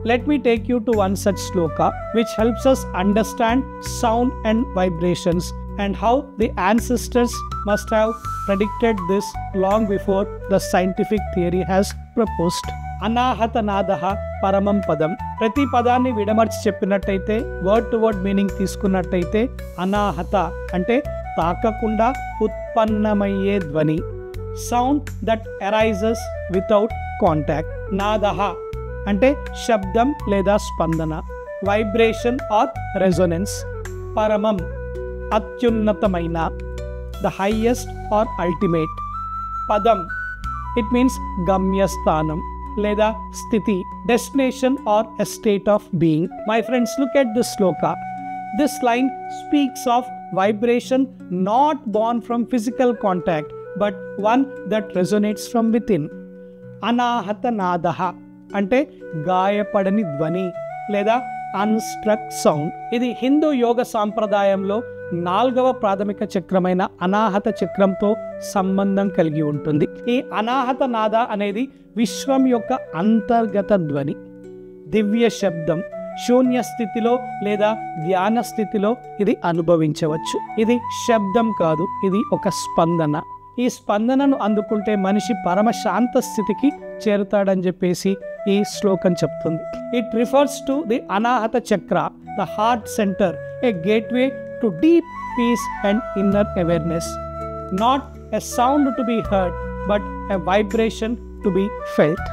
Let me take you to one such sloka which helps us understand sound and vibrations and how the ancestors must have predicted this long before the scientific theory has proposed. Anahata nadaha paramam padam. ప్రతి పదాన్ని విడమర్చి చెప్పినట్టయితే word to word meaning తీసుకున్నట్టయితే అనాహత అంటే తాకకుండా ఉత్పన్నమయ్యే ధ్వని, sound that arises without contact. నాదహ అంటే శబ్దం లేదా స్పందన, వైబ్రేషన్ ఆర్ రెజొనెన్స్. పరమం అత్యున్నతమైన, ద హైయెస్ట్ ఆర్ అల్టిమేట్. పదం ఇట్ మీన్స్ గమ్యస్థానం లేదా స్థితి, destination or a state of being. My friends, look at this shloka. This line speaks of vibration not born from physical contact but one that resonates from within. Anahata nadaha అంటే గాయపడని ధ్వని లేదా అన్స్ట్రక్ sound. ఇది హిందూ యోగ సాంప్రదాయంలో 4వ ప్రాథమిక చక్రమైన అనాహత చక్రంతో సంబంధం కలిగి ఉంటుంది. ఈ అనాహత నాద అనేది విశ్వం యొక్క అంతర్గత ధ్వని, దివ్య శబ్దం. శూన్య స్థితిలో లేదా ధ్యాన స్థితిలో ఇది అనుభవించవచ్చు. ఇది శబ్దం కాదు, ఇది ఒక స్పందన. ఈ స్పందనను అందుకుంటే మనిషి పరమ శాంత స్థితికి చేరుతాడని చెప్పేసి ఈ శ్లోకం చెప్తుంది. It refers to the Anahata chakra, the heart centre, a gateway to deep peace and inner awareness. Not a sound to be heard but a vibration to be felt.